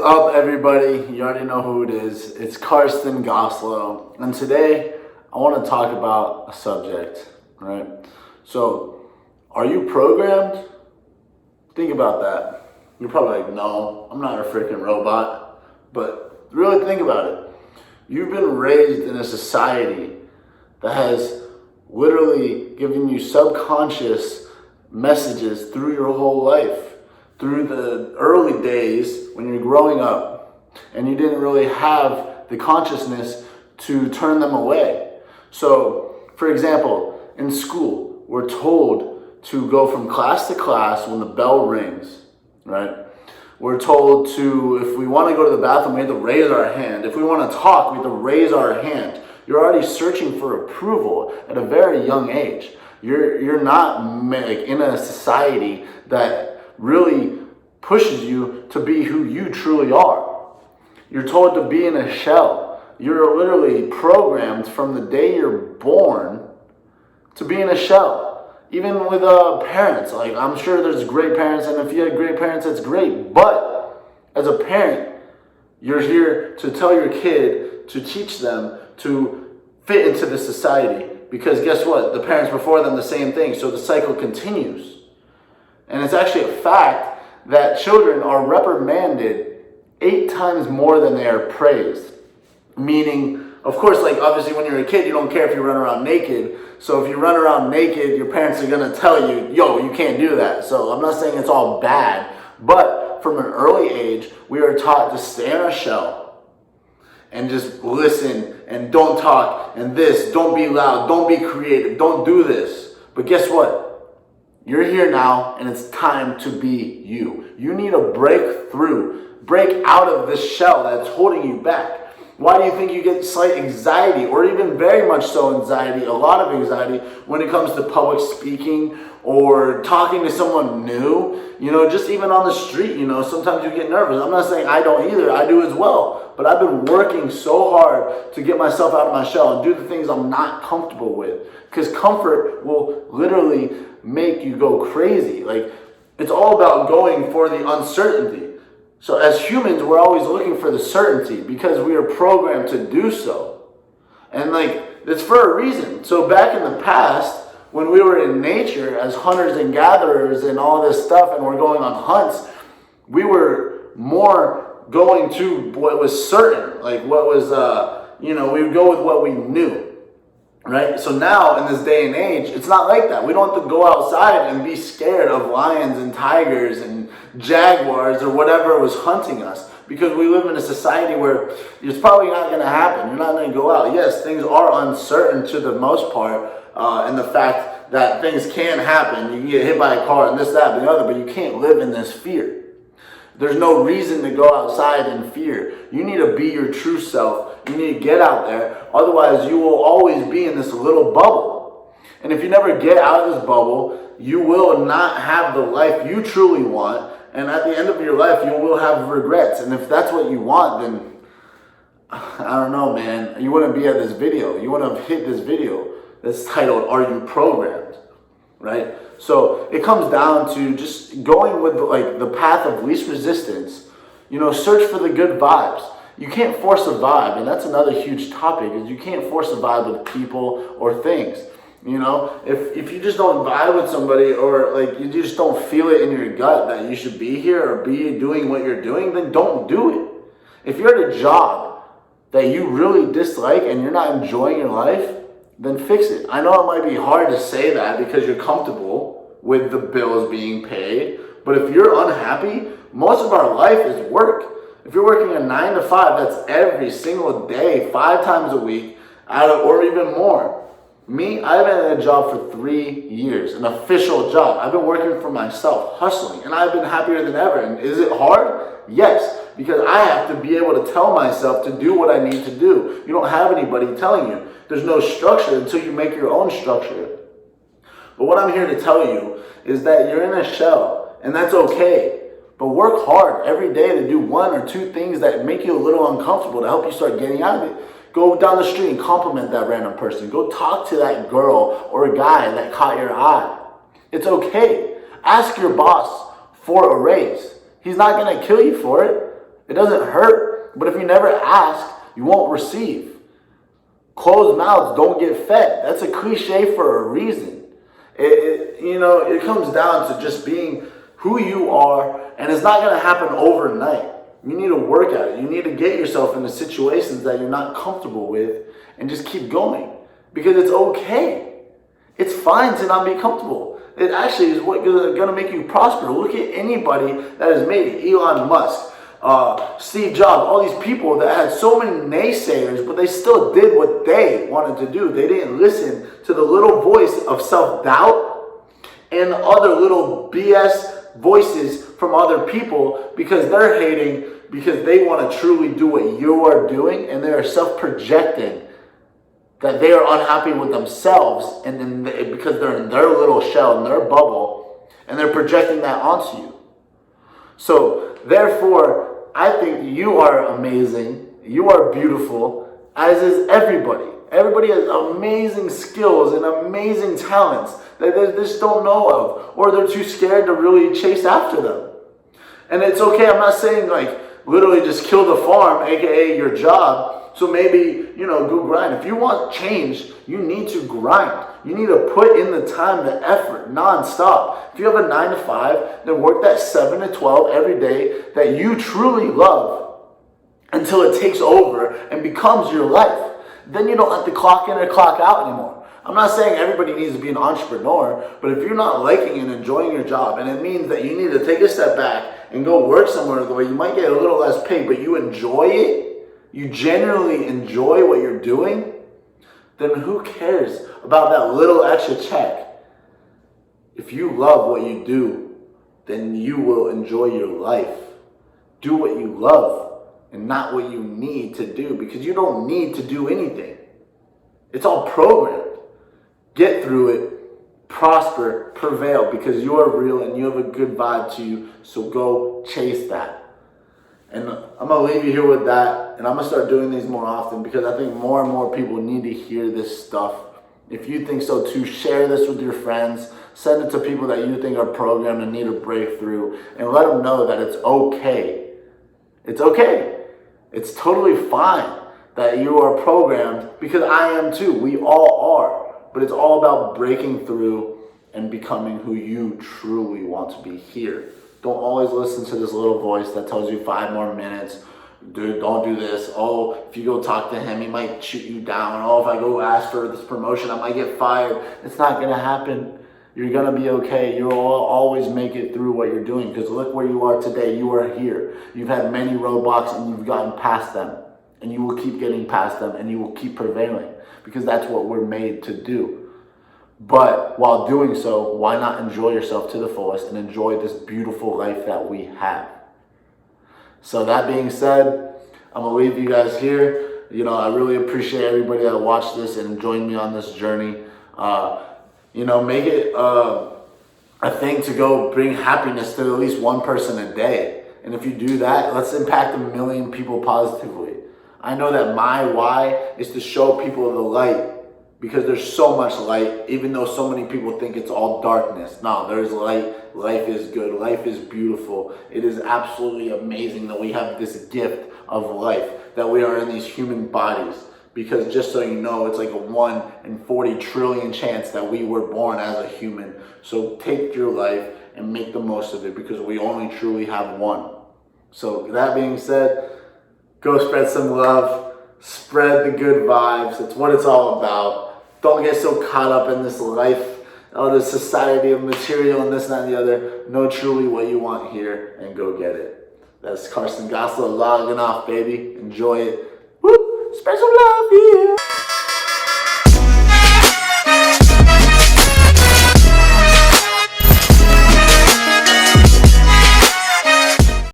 up, everybody? You already know who it is. It's Karsten Goslow. And today, I want to talk about a subject, right? So, are you programmed? Think about that. You're probably like, no, I'm not a freaking robot. But really think about it. You've been raised in a society that has literally given you subconscious messages through your whole life. Through the early days when you're growing up and you didn't really have the consciousness to turn them away. So, for example, in school, we're told to go from class to class when the bell rings, right? We're told to, if we want to go to the bathroom, we have to raise our hand. If we want to talk, we have to raise our hand. You're already searching for approval at a very young age. You're not in a society that really pushes you to be who you truly are. You're told to be in a shell. You're literally programmed from the day you're born to be in a shell. Even with parents, like I'm sure there's great parents, and if you had great parents, that's great. But as a parent, you're here to tell your kid, to teach them to fit into the society. Because guess what? The parents before them, the same thing. So the cycle continues. And it's actually a fact that children are reprimanded 8 times more than they are praised. Meaning, of course, like obviously when you're a kid, you don't care if you run around naked. So if you run around naked, your parents are going to tell you, yo, you can't do that. So I'm not saying it's all bad. But from an early age, we are taught to stay in our shell and just listen and don't talk and this, don't be loud, don't be creative, don't do this. But guess what? You're here now, and it's time to be you. You need to break out of this shell that's holding you back. Why do you think you get slight anxiety, or even very much so anxiety, a lot of anxiety, when it comes to public speaking or talking to someone new? Just even on the street, sometimes you get nervous. I'm not saying I don't either. I do as well. But I've been working so hard to get myself out of my shell and do the things I'm not comfortable with. Because comfort will literally make you go crazy. Like, it's all about going for the uncertainty. So as humans, we're always looking for the certainty because we are programmed to do so. And it's for a reason. So back in the past, when we were in nature as hunters and gatherers and all this stuff, and we're going on hunts, we were more going to what was certain, like what was, we would go with what we knew. Right? So now, in this day and age, it's not like that. We don't have to go outside and be scared of lions and tigers and jaguars or whatever was hunting us. Because we live in a society where it's probably not going to happen. You're not going to go out. Yes, things are uncertain to the most part. And the fact that things can happen. You can get hit by a car and this, that, and the other. But you can't live in this fear. There's no reason to go outside in fear. You need to be your true self. You need to get out there. Otherwise, you will always be in this little bubble. And if you never get out of this bubble, you will not have the life you truly want. And at the end of your life, you will have regrets. And if that's what you want, then I don't know, man. You wouldn't be at this video. You wouldn't have hit this video that's titled, Are You Programmed? Right? So it comes down to just going with the path of least resistance. Search for the good vibes. You can't force a vibe, and that's another huge topic, is you can't force a vibe with people or things. If you just don't vibe with somebody, or you just don't feel it in your gut that you should be here or be doing what you're doing, then don't do it. If you're at a job that you really dislike and you're not enjoying your life, then fix it. I know it might be hard to say that because you're comfortable with the bills being paid, but if you're unhappy, most of our life is work. If you're working a 9 to 5, that's every single day, 5 times a week, or even more. Me, I've been in a job for 3 years, an official job. I've been working for myself, hustling, and I've been happier than ever. And is it hard? Yes, because I have to be able to tell myself to do what I need to do. You don't have anybody telling you. There's no structure until you make your own structure. But what I'm here to tell you is that you're in a shell, and that's okay. But work hard every day to do 1 or 2 things that make you a little uncomfortable to help you start getting out of it. Go down the street and compliment that random person. Go talk to that girl or a guy that caught your eye. It's okay. Ask your boss for a raise. He's not going to kill you for it. It doesn't hurt. But if you never ask, you won't receive. Closed mouths don't get fed. That's a cliche for a reason. It comes down to just being who you are, and it's not going to happen overnight. You need to work at it. You need to get yourself into situations that you're not comfortable with and just keep going, because it's okay. It's fine to not be comfortable. It actually is what's going to make you prosper. Look at anybody that has made it. Elon Musk, Steve Jobs, all these people that had so many naysayers, but they still did what they wanted to do. They didn't listen to the little voice of self-doubt and other little BS voices from other people, because they're hating because they want to truly do what you are doing, and they are self-projecting that they are unhappy with themselves, and then because they're in their little shell, in their bubble, and they're projecting that onto you. So therefore, I think you are amazing, you are beautiful, as is everybody. Everybody has amazing skills and amazing talents that they just don't know of, or they're too scared to really chase after them. And it's okay. I'm not saying like literally just kill the farm, aka your job. So maybe, go grind. If you want change, you need to grind. You need to put in the time, the effort, nonstop. If you have a 9 to 5, then work that 7 to 12 every day that you truly love until it takes over and becomes your life. Then you don't have to clock in or clock out anymore. I'm not saying everybody needs to be an entrepreneur, but if you're not liking and enjoying your job, and it means that you need to take a step back and go work somewhere where you might get a little less pay, but you enjoy it, you genuinely enjoy what you're doing, then who cares about that little extra check? If you love what you do, then you will enjoy your life. Do what you love and not what you need to do, because you don't need to do anything. It's all programmed. Get through it, prosper, prevail, because you are real and you have a good vibe to you, so go chase that. And I'm going to leave you here with that, and I'm going to start doing these more often, because I think more and more people need to hear this stuff. If you think so too, share this with your friends. Send it to people that you think are programmed and need a breakthrough, and let them know that it's okay. It's okay. It's totally fine that you are programmed, because I am too. We all are. But it's all about breaking through and becoming who you truly want to be here. Don't always listen to this little voice that tells you 5 more minutes. Dude, don't do this. Oh, if you go talk to him, he might shoot you down. Oh, if I go ask for this promotion, I might get fired. It's not going to happen. You're going to be okay. You'll always make it through what you're doing, because look where you are today. You are here. You've had many roadblocks and you've gotten past them. And you will keep getting past them, and you will keep prevailing, because that's what we're made to do. But while doing so, why not enjoy yourself to the fullest and enjoy this beautiful life that we have? So that being said, I'm going to leave you guys here. I really appreciate everybody that watched this and joined me on this journey. Make it a thing to go bring happiness to at least one person a day. And if you do that, let's impact 1 million people positively. I know that my why is to show people the light, because there's so much light, even though so many people think it's all darkness. No, there's light. Life is good. Life is beautiful. It is absolutely amazing that we have this gift of life, that we are in these human bodies. Because just so you know, it's like a 1 in 40 trillion chance that we were born as a human. So take your life and make the most of it, because we only truly have one. So that being said, go spread some love, spread the good vibes. It's what it's all about. Don't get so caught up in this life, this society of material and this, that, and the other. Know truly what you want here and go get it. That's Carson Goslow logging off, baby. Enjoy it. Woo! Spread some love here.